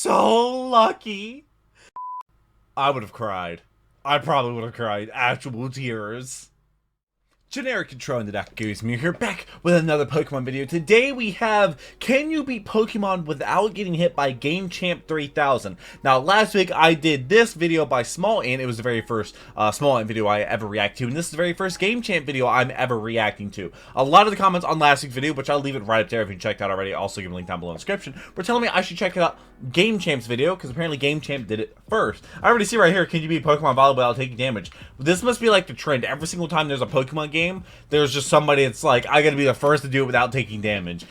so lucky. I would have cried. I probably would have cried. Actual tears. Generic Control in the Deck Guzman here, back with another Pokemon video. Today we have, can you beat Pokemon without getting hit by Gamechamp3000? Now, last week I did this video by Small Ant. It was the very first Small Ant video I ever react to, and this is the very first Gamechamp video I'm ever reacting to. A lot of the comments on last week's video, which I'll leave it right up there if you checked out already, I'll also give a link down below in the description, were telling me I should check out Gamechamp's video, because apparently Gamechamp did it first. I already see right here, can you beat Pokemon Violet without taking damage? This must be like the trend. Every single time there's a Pokemon game, there's just somebody that's like, I gotta be the first to do it without taking damage.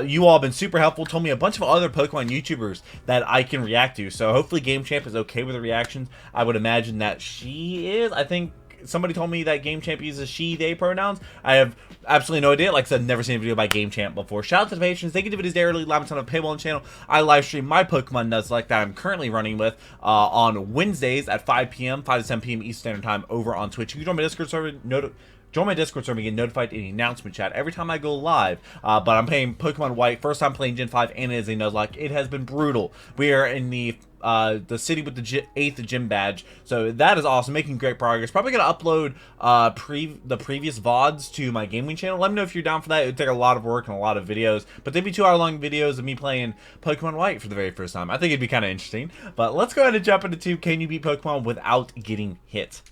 You all have been super helpful, told me a bunch of other Pokemon YouTubers that I can react to, so hopefully Gamechamp is okay with the reactions. I would imagine that she is. I think somebody told me that Gamechamp uses she, they pronouns. I have absolutely no idea. Like I said, never seen a video by Gamechamp before. Shout out to the patrons. They can do videos daily, live on a paywall channel. I live stream my Pokemon Nuzlocke that I'm currently running with on Wednesdays at 5 p.m., 5 to 7 p.m. Eastern Standard Time over on Twitch. You can join my Discord server, join my Discord server and get notified in the announcement chat every time I go live. But I'm playing Pokemon White, first time playing Gen 5, and it is a Nuzlocke. It has been brutal. We are in the city with the 8th gym badge, so that is awesome, making great progress. Probably gonna upload the previous VODs to my gaming channel. Let me know if you're down for that. It would take a lot of work and a lot of videos, but they'd be 2-hour long videos of me playing Pokemon White for the very first time. I think it'd be kind of interesting. But let's go ahead and jump into can you beat Pokemon without getting hit?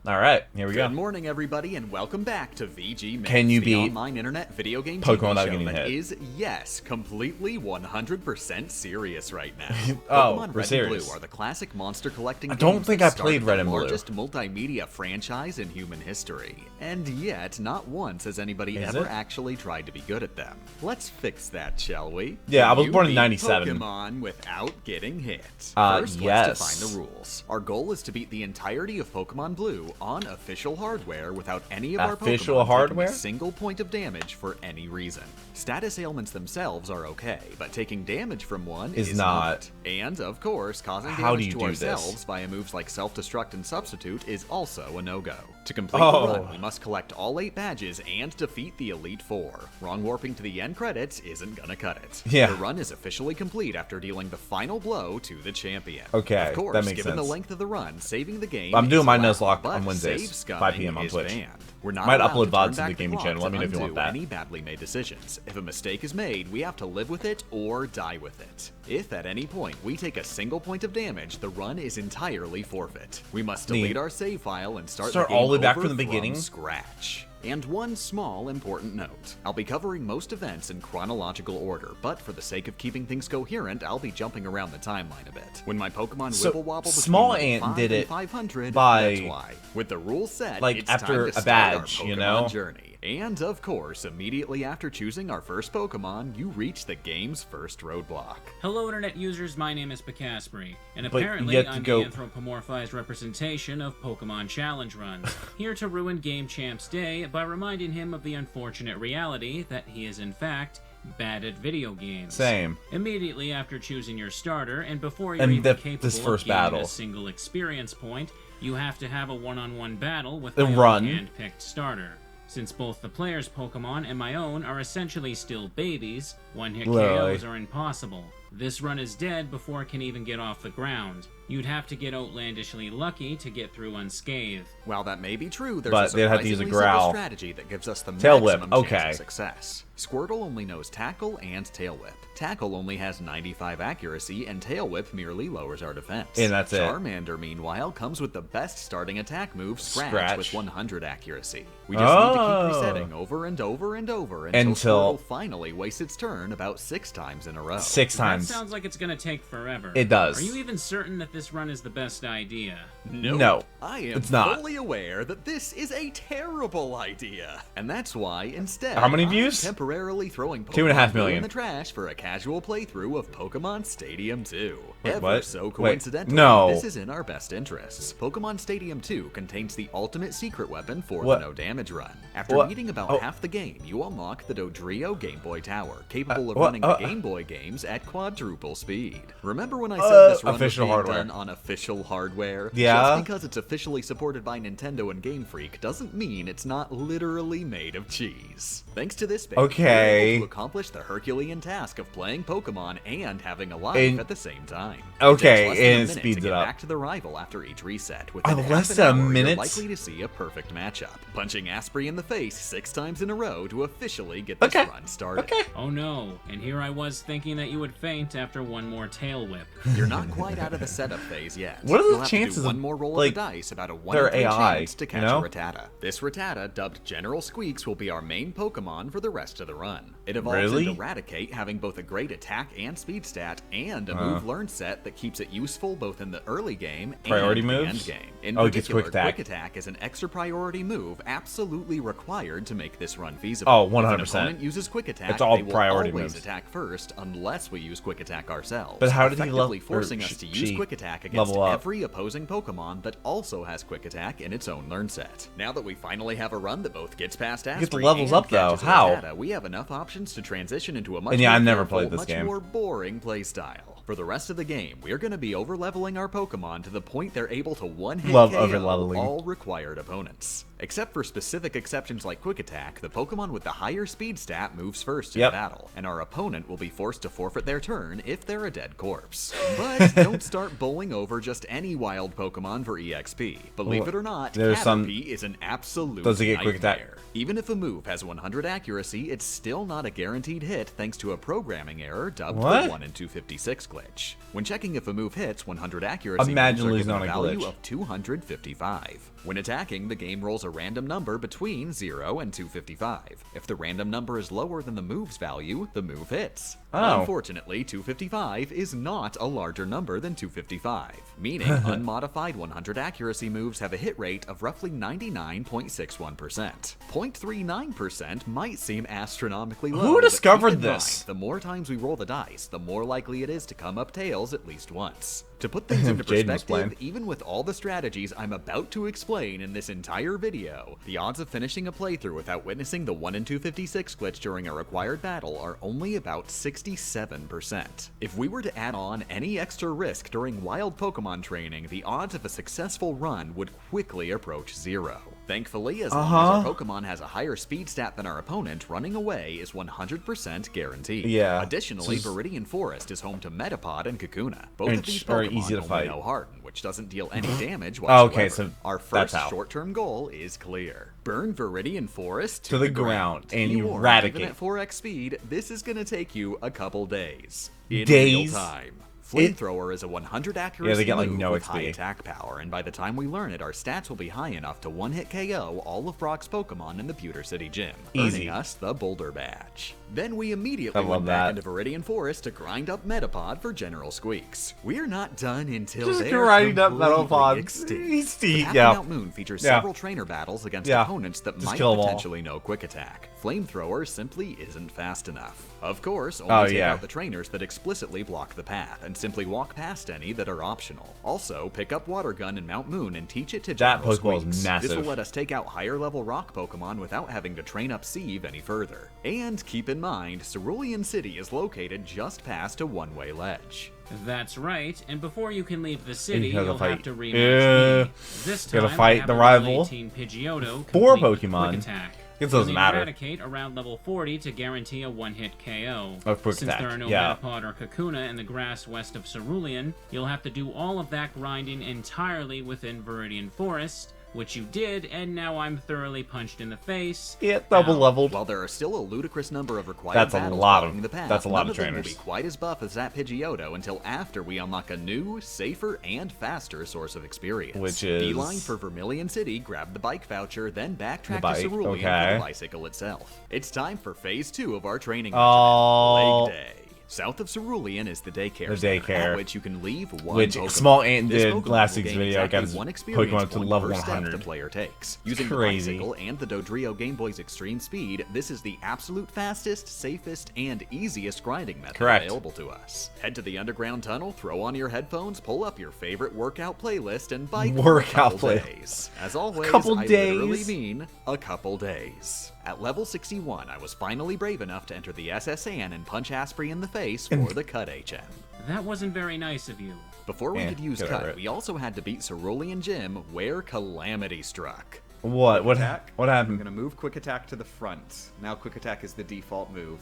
All right, here we go. Good morning, everybody, and welcome back to VG Minutes, Can you the beat online internet video game Pokemon without TV show getting that hit? is, yes, completely 100% serious right now. Oh, Pokemon we're Red serious. and Blue are the classic monster collecting I don't games think that I started played Red and the Blue. largest multimedia franchise in human history. And yet, not once has anybody Is ever it? actually tried to be good at them. Let's fix that, shall we? Yeah, I Can was you born in beat 97. Pokemon without getting hit. Yes. First, let's define the rules. Our goal is to beat the entirety of Pokemon Blue on official hardware without any of our Official Pokemon hardware? taking a single point of damage for any reason. Status ailments themselves are okay, but taking damage from one is not. And, of course, causing How do damage you to do this? ourselves via moves like Self-Destruct and Substitute is also a no-go. To complete Oh. the run, we must collect all 8 badges and defeat the Elite Four. Wrong warping to the end credits isn't gonna cut it. Yeah. The run is officially complete after dealing the final blow to the champion. Okay, of course, that makes given sense. the length of the run, saving the game I'm doing is my allowed, Nuzlocke but on Wednesdays, save scumming 5 p.m. on is Twitch. banned. We're not Might allowed upload to VODs turn to the back gaming clock channel. Let me know if you undo want that. any badly made decisions. If a mistake is made, we have to live with it or die with it. If at any point we take a single point of damage, the run is entirely forfeit. We must delete Neat. our save file and start Start the game all the way back over from the beginning? scratch. And one small important note. I'll be covering most events in chronological order, but for the sake of keeping things coherent, I'll be jumping around the timeline a bit. When my Pokemon So, wibble wobble between Small level Ant 5 did and it 500, by, that's why. With the rules set, like, it's after time to a start badge, our you Pokemon know? journey. And of course, immediately after choosing our first Pokemon, you reach the game's first roadblock. Hello internet users, my name is Picasbury, and But apparently you have to I'm go- the anthropomorphized representation of Pokemon Challenge runs, here to ruin Gamechamp's day by reminding him of the unfortunate reality that he is in fact bad at video games. Same. Immediately after choosing your starter, and before you're And even this capable first of gaining battle. a single experience point, you have to have a one-on-one battle with The my own run. hand-picked starter. Since both the player's Pokemon and my own are essentially still babies, one-hit Literally. KOs are impossible. This run is dead before it can even get off the ground. You'd have to get outlandishly lucky to get through unscathed. While that may be true, there's But a they'd have to use a surprisingly simple growl. strategy that gives us the Tail Whip, maximum okay. chance of success. Squirtle only knows Tackle and Tail Whip. Tackle only has 95 accuracy, and Tail Whip merely lowers our defense. And that's it. Charmander, meanwhile, comes with the best starting attack move, Scratch, with 100 accuracy. We just need to keep resetting over and over and over until Squirtle finally wastes its turn about 6 times in a row. 6 That times. sounds like it's gonna take forever. It does. Are you even certain that this run is the best idea? Nope. No, I am it's not. fully aware that this is a terrible idea. And that's why, instead, How many I'm views? temporarily throwing 2.5 Pokemon Blue million. in the trash for a casual playthrough of Pokemon Stadium 2. Wait, Ever what? so Wait, coincidentally, no. this is in our best interests. Pokemon Stadium 2 contains the ultimate secret weapon for What? the no damage run. After What? beating about Oh. half the game, you unlock the Dodrio Game Boy Tower, capable of what? running the Game Boy games at quadruple speed. Remember when I said this run was official being hardware. done on official hardware? Yeah. Just because it's officially supported by Nintendo and Game Freak doesn't mean it's not literally made of cheese. Thanks to this baby, Okay. Able to accomplish the Herculean task of playing Pokemon and having a life at the same time. Okay, and it speeds it up. Back to the rival after each reset. Oh, less than a minute? You're likely to see a perfect matchup. Punching Asprey in the face 6 times in a row to officially get this run started. Okay. Oh no, and here I was thinking that you would faint after one more tail whip. You're not quite out of the setup phase yet. What are the You'll have chances to do one of, more roll like, of the dice, about a 1 their in 3 AI, chance to catch you know? a Rattata. This Rattata, dubbed General Squeaks, will be our main Pokemon for the rest of the run. It evolves Really? into Raticate, having both a great attack and speed stat, and a move learn set that keeps it useful both in the early game Priority and moves? the end game. In Oh, it gets particular, quick attack. is an extra priority move absolutely required to make this run feasible. Oh, If 100%. an opponent uses Quick Attack, It's all they will priority always moves. attack first unless we use Quick Attack ourselves. But how did he effectively level- forcing or us to she use Quick Attack against level up? every opposing Pokemon that also has Quick Attack in its own learn set. Now that we finally have a run that both gets past Gets Asprey levels and up, though. catches a How? Rattata, we have enough options to transition into a much And yeah, more I've never careful, played this much game. more boring playstyle. For the rest of the game, we are going to be over-leveling our Pokemon to the point they're able to one-hit Love KO over-leveling. all required opponents. Except for specific exceptions like Quick Attack, the Pokemon with the higher speed stat moves first in battle, and our opponent will be forced to forfeit their turn if they're a dead corpse. But don't start bowling over just any wild Pokemon for EXP. Believe it or not, There's some- Caterpie is an absolute Does it get Quick Attack? nightmare. Even if a move has 100 accuracy, it's still not a guaranteed hit thanks to a programming error dubbed What? the 1 in 256 glitch. When checking if a move hits 100 accuracy, Imagine moves are losing given on a value glitch. of 255. When attacking, the game rolls a random number between 0 and 255. If the random number is lower than the move's value, the move hits. Oh. Unfortunately, 255 is not a larger number than 255, meaning unmodified 100 accuracy moves have a hit rate of roughly 99.61%. 0.39% might seem astronomically low. Who but discovered keep in this? mind, the more times we roll the dice, the more likely it is to come up tails at least once. To put things into Jaden was playing. perspective, even with all the strategies I'm about to explain in this entire video, the odds of finishing a playthrough without witnessing the 1 in 256 glitch during a required battle are only about 67%. If we were to add on any extra risk during wild Pokemon training, the odds of a successful run would quickly approach 0. Thankfully, as long as our Pokemon has a higher speed stat than our opponent, running away is 100% guaranteed. Yeah. Additionally, This is- Viridian Forest is home to Metapod and Kakuna. Both And of these it's very Pokemon easy to only fight. know Harden, which doesn't deal any damage Oh, whatsoever. okay, so our that's first how. short-term goal is clear. Burn Viridian Forest To the ground and Be warned, eradicate. Even at 4x speed, this is going to take you a couple days. In real Days? time. Flamethrower is a 100 accuracy they get, like, move no with XP. high attack power, and by the time we learn it, our stats will be high enough to one-hit KO all of Brock's Pokemon in the Pewter City Gym, Easy. earning us the Boulder Badge. Then we immediately I love went back that. into Viridian Forest to grind up Metapod for General Squeaks. We're not done until Just they're grinding up completely Metapod. extinct. He's The Happy yeah. Mount Moon features Yeah. several trainer battles against Yeah. opponents that Just might kill 'em all. potentially know Quick Attack. Flamethrower simply isn't fast enough. Of course, only Oh, take yeah. out the trainers that explicitly block the path, and simply walk past any that are optional. Also, pick up Water Gun in Mount Moon and teach it to That General Pokeball is Squeaks. This massive. will let us take out higher level rock Pokemon without having to train up Sieve any further. And keep in mind, Cerulean City is located just past a one-way ledge. That's right, and before you can leave the city, gotta you'll fight. have to rematch me. This time, Gotta fight I have the a level rival. 18 Pidgeotto, Four complete with Pokemon. Quick Attack. It doesn't You'll matter. Eradicate around level 40 to guarantee a one-hit KO. Oh, Quick Since Attack, there are no yeah. Metapod or Kakuna in the grass west of Cerulean, you'll have to do all of that grinding entirely within Viridian Forest, which you did, and now I'm thoroughly punched in the face. Yeah, double Ow. leveled. While there are still a ludicrous number of required That's a battles lot of- following the path, that's a lot none of them will trainers. be quite as buff as that Pidgeotto until after we unlock a new, safer, and faster source of experience. Which is- Beeline for Vermilion City, grab the bike voucher, then backtrack bike, to Cerulean for okay. the bicycle itself. It's time for Phase 2 of our training Oh. regimen, Leg Day. South of Cerulean is the daycare The center, daycare. at which you can leave one Which Pokemon. Small Ant This did Pokemon last will week's gain video, got exactly his one experience Pokemon to point level per step 100. the player takes. Using crazy. the bicycle and the Dodrio Game Boy's extreme speed, this is the absolute fastest, safest, and easiest grinding method Correct. available to us. Head to the underground tunnel, throw on your headphones, pull up your favorite workout playlist, and bike for a Workout couple playlist. days. As always, Couple I literally days. mean a couple days. At level 61, I was finally brave enough to enter the SS Anne and punch Asprey in the face for the Cut HM. That wasn't very nice of you. Before we Yeah, could use get over Cut, it. we also had to beat Cerulean Gym, where Calamity struck. What? Quick attack. What I'm happened? gonna move quick attack to the front. Now quick attack is the default move.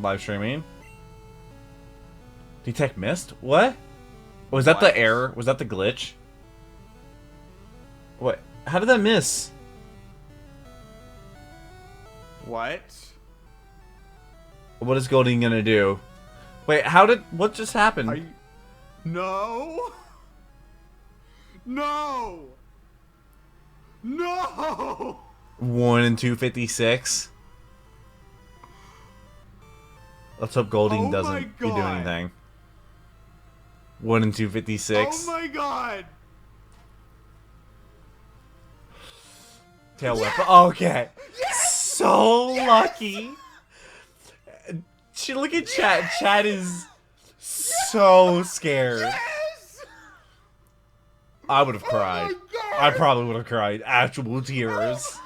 Live streaming? Detect missed? What? Was that the error? Was that the glitch? What? How did that miss? What? What is Golding gonna do? Wait, what just happened? Are you... No! No! No! 1 in 256. Let's hope Golding doesn't do anything. 1 in 256. Oh my god! Tail whip. Okay. So lucky. Look at chat. Chat is so scared. Yes! I would have cried. I probably would have cried. Actual tears.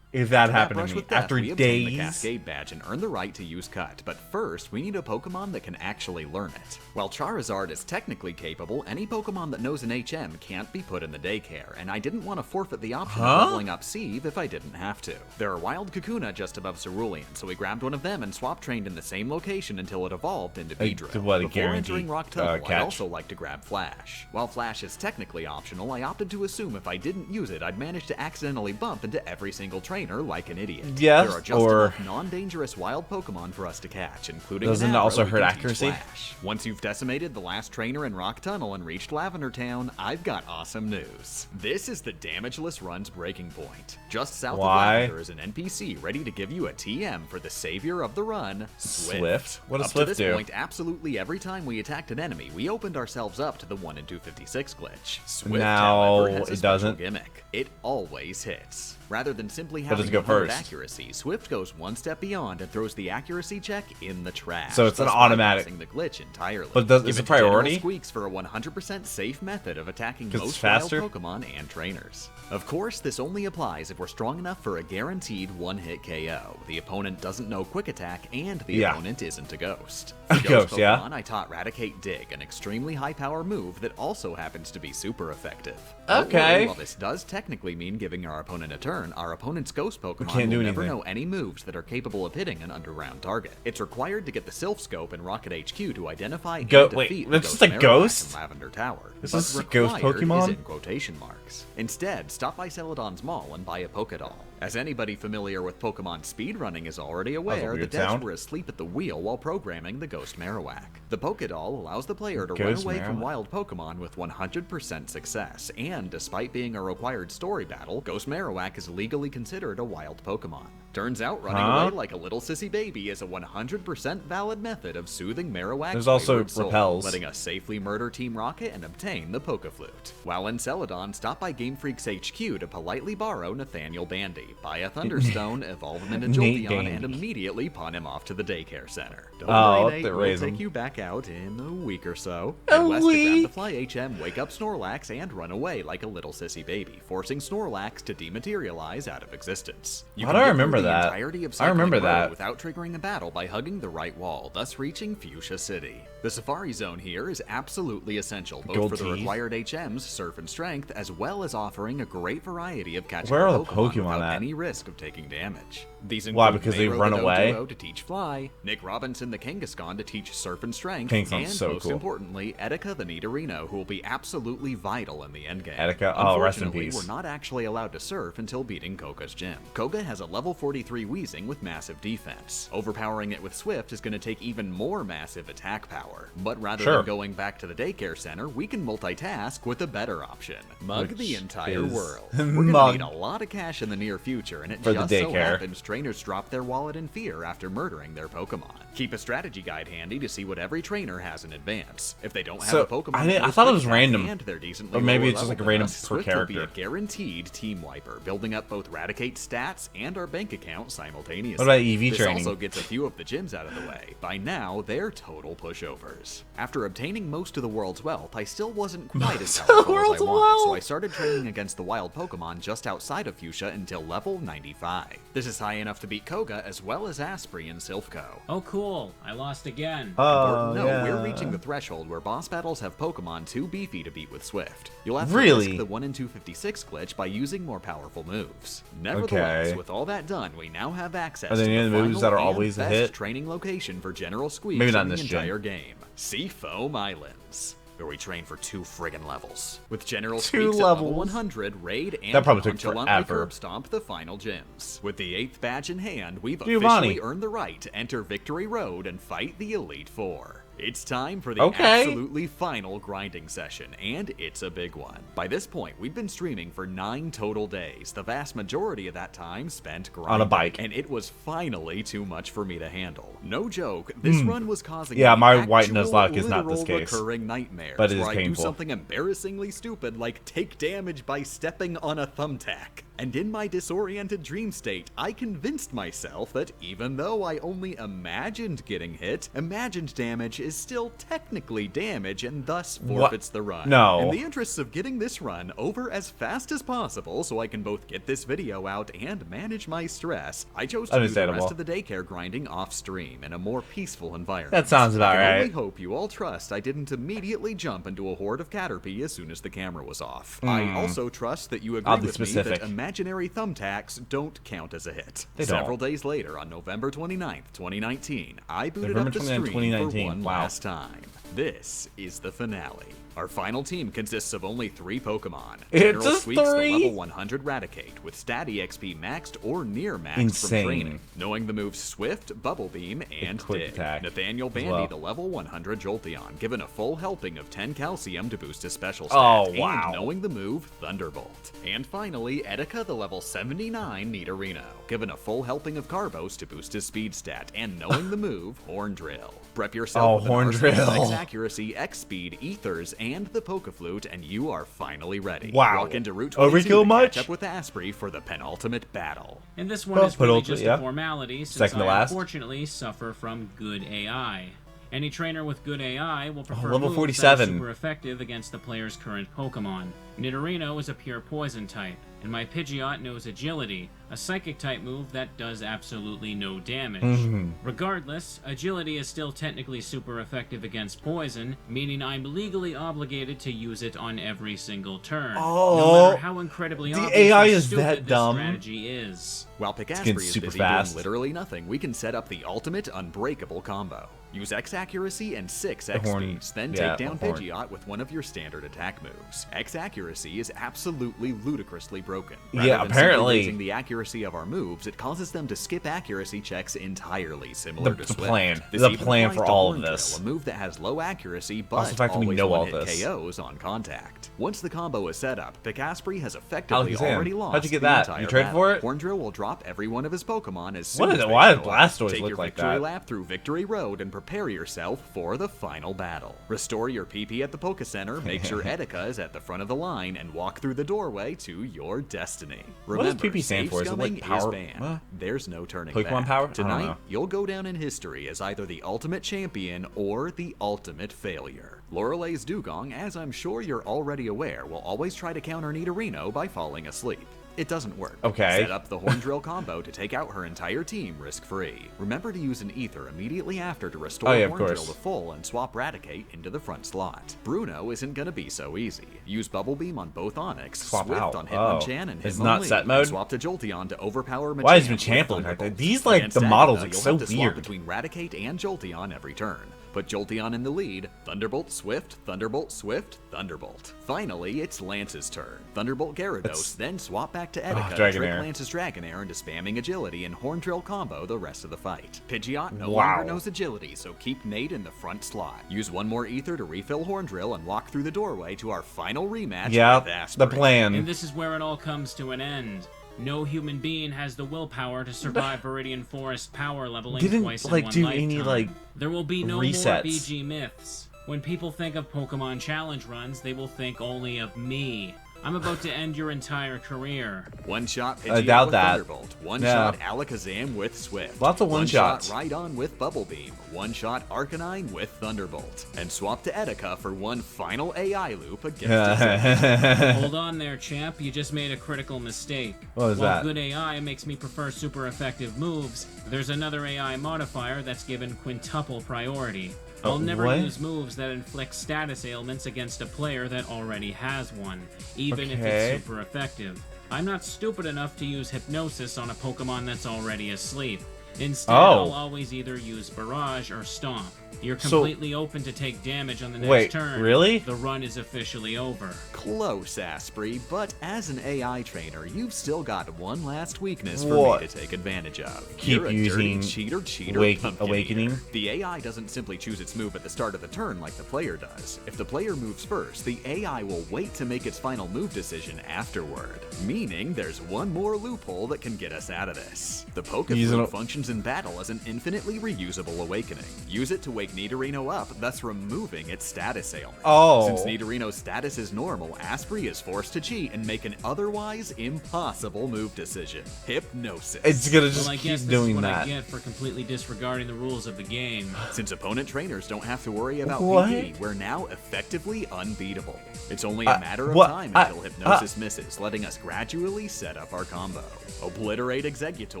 If that happened to me after we obtain the days. Cascade badge and earn the right to use Cut, but first we need a Pokemon that can actually learn it. While Charizard is technically capable, any Pokemon that knows an HM can't be put in the daycare, and I didn't want to forfeit the option of leveling up Sieve if I didn't have to. There are Wild Kakuna just above Cerulean, so we grabbed one of them and swap trained in the same location until it evolved into Beedrill. Before entering Rock Tunnel, I also like to grab Flash. While Flash is technically optional, I opted to assume if I didn't use it, I'd manage to accidentally bump into every single trainer like an idiot. Yes, there are just enough non-dangerous wild Pokemon for us to catch, including doesn't it also hurt accuracy? Flash. Once you've decimated the last trainer in Rock Tunnel and reached Lavender Town, I've got awesome news. This is the Damageless Run's breaking point. Just south of Lavender is an NPC ready to give you a TM for the savior of the run, Swift. What does Swift do? Up to this point, absolutely every time we attacked an enemy, we opened ourselves up to the 1 in 256 glitch. Swift, however, has a special gimmick. It always hits. Rather than simply having 100 accuracy, Swift goes one step beyond and throws the accuracy check in the trash. So it's an automatic. The glitch entirely. But is it priority? Squeaks for a 100% safe method of attacking most faster? wild Pokemon and trainers. Of course, this only applies if we're strong enough for a guaranteed one-hit KO. The opponent doesn't know Quick Attack, and the opponent isn't a ghost. For Ghost Pokemon, I taught Raticate Dig, an extremely high-power move that also happens to be super effective. Okay. While this does technically mean giving our opponent a turn, our opponent's Ghost Pokemon will never know any moves that are capable of hitting an underground target. It's required to get the Sylph Scope in Rocket HQ to identify and defeat the That's just a ghost? in Lavender Tower. This is a ghost Pokemon? Is in quotation marks. Instead, stop by Celadon's Mall and buy a Pokédoll. As anybody familiar with Pokemon speedrunning is already aware, the devs were asleep at the wheel while programming the Ghost Marowak. The Pokédoll allows the player to run away from wild Pokemon with 100% success, and despite being a required story battle, Ghost Marowak is legally considered a wild Pokemon. Turns out running away like a little sissy baby is a 100% valid method of soothing Marowak's There's also soul, repels, letting us safely murder Team Rocket and obtain the Pokeflute. While in Celadon, stop by Game Freak's HQ to politely borrow Nathaniel Bandy, buy a Thunderstone, evolve him into Jolteon, and immediately pawn him off to the daycare center. Don't worry, Nate, we'll take you back out in a week or so. Head west to grab the Fly HM, wake up Snorlax, and run away like a little sissy baby, forcing Snorlax to dematerialize out of existence. You can remember that. I remember that. Without triggering a battle by hugging the right wall, thus reaching Fuchsia City. The Safari Zone here is absolutely essential, both for the required HMs, Surf and Strength, as well as offering a great variety of catching Pokemon without any risk of taking damage. These include because they run away? to teach Fly, Nick Robinson the Kangaskhan to teach Surf and Strength, and most importantly, Etika the Nidorino, who will be absolutely vital in the endgame. Etika, rest in peace. We're not actually allowed to surf until beating Koga's gym. Koga has a level 43 Weezing with massive defense. Overpowering it with Swift is going to take even more massive attack power. But rather than going back to the daycare center, we can multitask with a better option. Mug the entire world. We're going to need a lot of cash in the near future, and it just so happens trainers drop their wallet in fear after murdering their Pokemon. Keep a strategy guide handy to see what every trainer has in advance. If they don't have a Pokemon, I thought it was random, and they're decently or maybe it's just like a random per Swift character. will be a guaranteed team wiper, building up both Raticate's stats and our bank account simultaneously. What about EV this training? Also gets a few of the gyms out of the way. By now, they're total pushovers. After obtaining most of the world's wealth, I still wasn't quite as powerful as I want, so I started training against the wild Pokemon just outside of Fuchsia until level 95. This is high enough to beat Koga as well as Asprey and Silphco. Oh cool, I lost again. Important note, yeah. we're reaching the threshold where boss battles have Pokemon too beefy to beat with Swift. You'll have to Really? risk the 1 in 256 glitch by using more powerful moves. Nevertheless, Okay. with all that done, we now have access Are there to any the other moves final that are and always a best hit? training location for General Squeaks Maybe not in in the this gen. entire game. Seafoam Islands, where we train for 2 friggin' levels. With General 2 Squeaks at level levels? 100, raid and That probably took nonchalantly forever. curb stomp the final gyms. With the 8th badge in hand, we've Giovanni. officially earned the right to enter Victory Road and fight the Elite Four. It's time for the Okay. absolutely final grinding session, and it's a big one. By this point, we've been streaming for 9 total days, the vast majority of that time spent grinding. On a bike. And it was finally too much for me to handle. No joke, this run was causing Yeah, me my actual, white Nuzlocke is not this literal case. recurring nightmares, But it is where I do painful. something embarrassingly stupid like take damage by stepping on a thumbtack. And in my disoriented dream state, I convinced myself that even though I only imagined getting hit, imagined damage is still technically damage and thus forfeits the run. No. In the interests of getting this run over as fast as possible so I can both get this video out and manage my stress, I chose to do the Understandable. rest of the daycare grinding off stream in a more peaceful environment. That sounds about I can right. only hope you all trust I didn't immediately jump into a horde of Caterpie as soon as the camera was off. I also trust that you agree Oddly with specific. me that imaginary thumbtacks don't count as a hit. They don't. Several days later, on November 29th, 2019, I booted November up the 29th, stream for 2019. one Wow. last time. This is the finale. Our final team consists of only 3 Pokemon. It's General just Squeaks, the 3? level 100 Raticate, with stat EXP maxed or near maxed Insane. from training. Knowing the moves Swift, Bubble Beam, and quick Dig. attack Nathaniel as Bandy, well. the level 100 Jolteon, given a full helping of 10 Calcium to boost his special stat. Oh, wow. And knowing the move Thunderbolt. And finally, Etika, the level 79 Nidorino, given a full helping of Carbos to boost his speed stat, and knowing the move Horn Drill. Prep yourself with an Horn arsenal of Drill. X accuracy, X speed, ethers, and the Pokeflute, and you are finally ready. Wow. Walk into Route 22 Overkill to much? catch up with Asprey for the penultimate battle. And this one Well, is really penultimate, just yeah. a formality, since Second to I last. unfortunately suffer from good AI. Any trainer with good AI will prefer level moves 47. that are super effective against the player's current Pokemon. Nidorino is a pure poison type, and my Pidgeot knows Agility, a psychic type move that does absolutely no damage. Regardless, Agility is still technically super effective against poison, meaning I'm legally obligated to use it on every single turn. Oh, no matter how incredibly the obvious AI and is stupid that this dumb. strategy is. While Pick getting Asprey is super busy fast. doing literally nothing, we can set up the ultimate unbreakable combo. Use X accuracy and 6 X horn- speeds, then yeah, take down the horn. Pidgeot with one of your standard attack moves. X accuracy is absolutely ludicrously broken. Yeah, Rather than simply apparently. raising the accuracy of our moves, it causes them to skip accuracy checks entirely, similar The to Swift. plan. This The even plan applies for to all of Horn Drill, this. a move that has low accuracy, but Also the fact that we always know all one-hit this. KOs on contact. Once the combo is set up, Pick Asprey has effectively Alakazam. already lost How'd you get the that? entire You traded battle. for it? Horn Drill will drop every one of his Pokemon as soon What as is it? they Why show does up. Blastoise Take look your like victory that? lap through Victory Road and prepare yourself for the final battle. Restore your PP at the Poke Center, make sure Etika is at the front of the line, and walk through the doorway to your destiny. What does Remember, PP stand safe for? Is it like scumming power- banned. what? There's no turning Pokemon back. power? I don't Tonight, know. you'll go down in history as either the ultimate champion or the ultimate failure. Lorelei's Dugong, as I'm sure you're already aware, will always try to counter Nidorino by falling asleep. It doesn't work. Okay. Set up the Horn Drill combo to take out her entire team risk-free. Remember to use an Ether immediately after to restore Oh, yeah, of Horn Drill course. to full and swap Raticate into the front slot. Bruno isn't gonna be so easy. Use Bubble Beam on both Onix, Swap Swift out. on Hitmonchan Oh. and It's Hitmonlee, not set mode? and swap to Jolteon to overpower Machamp. Why is with Machamp look like that? Thunderbolt. These, like, Against the models Agatha, look you'll so have to swap weird. between Raticate and Jolteon every turn. Put Jolteon in the lead, Thunderbolt Swift, Thunderbolt Swift, Thunderbolt. Finally, it's Lance's turn. Thunderbolt Gyarados, That's- then swap back to Etika to Dragonair. trick Lance's Dragonair into spamming Agility and Horn Drill combo the rest of the fight. Pidgeot no Wow. longer knows Agility, so keep Nate in the front slot. Use one more Ether to refill Horn Drill and walk through the doorway to our final rematch with Yeah, Asprey. the plan. And this is where it all comes to an end. No human being has the willpower to survive Viridian Forest power leveling Didn't, twice in like, one do lifetime. any, like, there will be no resets. more BG myths. When people think of Pokemon Challenge runs, they will think only of me. I'm about to end your entire career. One-shot Pidgeot I doubt with that. Thunderbolt. One-shot Alakazam with Swift. Lots of one-shots. One-shot Rhydon with Bubble Beam. One-shot Arcanine with Thunderbolt. And swap to Etika for one final AI loop against Executor. Hold on there, champ. You just made a critical mistake. What was While that? good AI makes me prefer super effective moves, there's another AI modifier that's given quintuple priority. I'll never what? use moves that inflict status ailments against a player that already has one, even if Okay. it's super effective. I'm not stupid enough to use Hypnosis on a Pokemon that's already asleep. Instead, I'll always either use Barrage or Stomp. You're completely open to take damage on the next turn. Really? The run is officially over. Close, Asprey, but as an AI trainer, you've still got one last weakness for me to take advantage of. Keep You're a using dirty cheater pumpkin Awakening? eater. The AI doesn't simply choose its move at the start of the turn like the player does. If the player moves first, the AI will wait to make its final move decision afterward. Meaning there's one more loophole that can get us out of this. The Pokeflute functions in battle as an infinitely reusable awakening. Use it to wake Nidorino up, thus removing its status ailment. Since Nidorino's status is normal, Asprey is forced to cheat and make an otherwise impossible move decision. Hypnosis. It's gonna just I guess keep this is doing what that. I get for completely disregarding the rules of the game. Since opponent trainers don't have to worry about PvP, we're now effectively unbeatable. It's only a matter of time until Hypnosis misses, letting us gradually set up our combo. Obliterate Executor,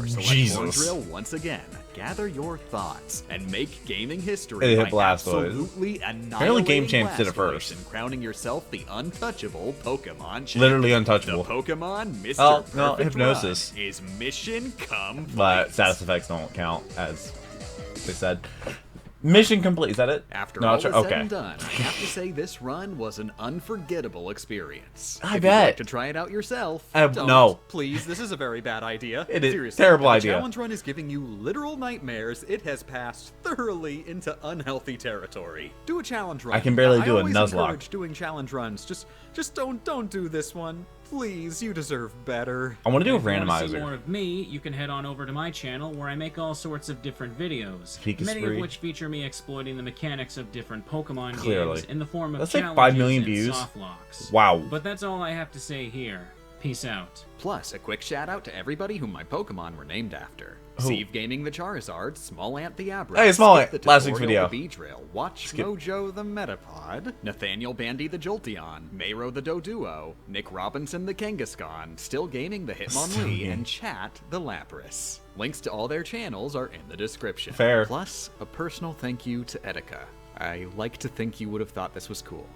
select Horn Drill once again, gather your thoughts, and make gaming history by absolutely annihilating Gamechamp did it first. and crowning yourself the untouchable Pokemon champion. Literally untouchable. The Pokemon Mr. Perfect Hypnosis. Run is mission complete. But status effects don't count, as they said. Mission complete. Is that it? After all is said and done, I have to say this run was an unforgettable experience. I if bet. You'd like to try it out yourself, don't. No. Please, this is a very bad idea. It is. Seriously, Terrible if idea. The challenge run is giving you literal nightmares. It has passed thoroughly into unhealthy territory. Do a challenge run. I can barely do a I always Nuzlocke. encourage doing challenge runs. Just don't do this one. Please, you deserve better. I want to do a If you want to see randomizer. more of me, you can head on over to my channel where I make all sorts of different videos, Pika many of Spree. which feature me exploiting the mechanics of different Pokemon Clearly. games in the form of That's like challenges 5 million and views. soft locks. Wow. But that's all I have to say here. Peace out. Plus, a quick shout out to everybody whom my Pokemon were named after. Who? Steve Gaming the Charizard, Small Ant the Abra, Hey, Small Skip Ant, the last week's Tutorial video. the Beedrill, Watch Skip. Mojo the Metapod, Nathaniel Bandy the Jolteon, Mayro the Doduo, Nick Robinson the Kangaskhan, Still Gaming the Hitmonlee, and Chat the Lapras. Links to all their channels are in the description. Fair. Plus, a personal thank you to Etika. I like to think you would have thought this was cool.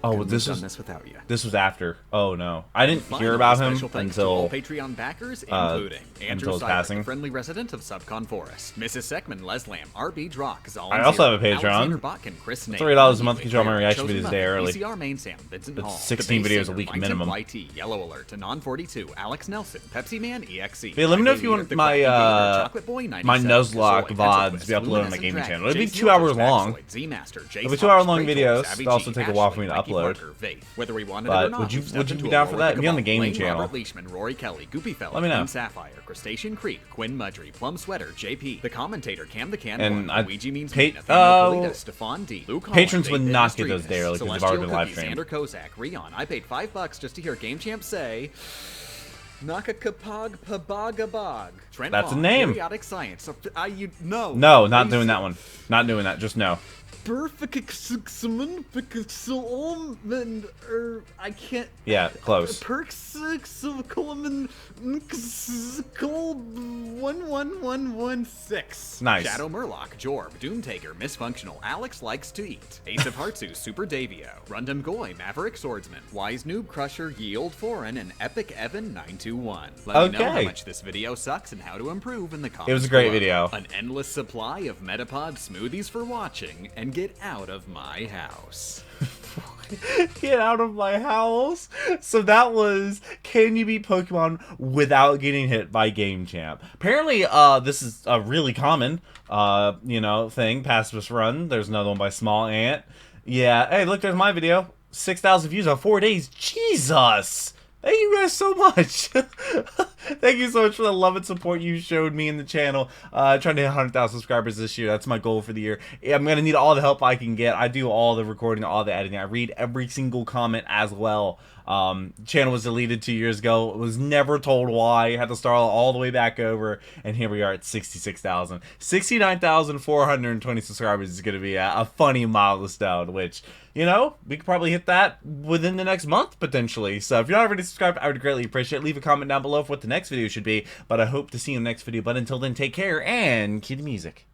Oh, Couldn't this have was done this without you. This was after. Oh no, I didn't hear Finally, about him special thanks to all until Patreon backers, including Andrew his Seibert, passing. a friendly resident of Subcon Forest, Mrs. Seckman, Leslam, RB Drock, Zalm I also Zero, have a Patreon. Alexander Botkin, Chris Nate, $3 a month Lee can show my Wade, reaction Chosen videos a Muffin, day early. ECR Main Sound, Vincent It's Hall, 16 The videos Bass a Singer, week Mindset minimum. YT, Yellow Alert, Anon42, Alex Nelson, Pepsi Man EXE. Hey, let me know if you want The my Crafty Gamer, Chocolate Boy 97, my Nuzlocke Kazoid, VODs Pencil be uploaded on my Luminescent gaming Dragon, channel. It'll be Jason 2 hours Walters, long. Backstoid, Z-Master, Jace It'll be 2 hour long Fox, videos. Kratos, It'll also Abby take a G, while for me to Mikey upload. Parker, Vaith. Whether we wanted But it or not, would you- we've would stepped you into be a down war for with that? the Be on the cabal. gaming Blaine, channel. Robert Leishman, Rory Kelly, Goopy Fella, Let me know. Quinn Sapphire, Crustacean Creek, Quinn Mudry, Plum Sweater, JP, the commentator, Cam the Can And One, I- Luigi Means Pa- Me, Nathaniel oh, Kalita, Stefan D, Luke Holland, patrons would Faith not Fitness get those Dreaminess, daily because they've Celestial already been live Cookies, streamed. Xander Kozak, Rion. I paid $5 just to hear Game Champ say Nakakapog Pabagabog. Trent That's a Long, name. Periodic Science. No. No, not doing that one. Not doing that. Just no. I can't. Yeah, close. Perks Coleman 11116. Nice. Shadow Murloc, Jorb, Doomtaker, Misfunctional, Alex Likes to Eat, Ace of Heartsu, Super Davio, Rundum Goy, Maverick Swordsman, Wise Noob Crusher, Yield Foreign, and Epic Evan 921. Let me know how Okay. much this video sucks and how to improve in the comments. It was a great below. video. An endless supply of Metapod smoothies for watching, and get out of my house. Get out of my house. So that was, can you beat Pokemon without getting hit by Gamechamp? Apparently, this is a really common, thing. Pacifist Run. There's another one by Small Ant. Yeah. Hey, look, there's my video. 6,000 views on 4 days. Jesus. Thank you guys so much. Thank you so much for the love and support you showed me in the channel. Trying to hit 100,000 subscribers this year. That's my goal for the year. I'm going to need all the help I can get. I do all the recording, all the editing. I read every single comment as well. Channel was deleted 2 years ago. It was never told why. Had to start all the way back over. And here we are at 66,000. 69,420 subscribers is going to be a funny milestone, which, you know, we could probably hit that within the next month, potentially. So if you're not already subscribed, I would greatly appreciate it. Leave a comment down below for what the next video should be. But I hope to see you in the next video. But until then, take care and cue the music.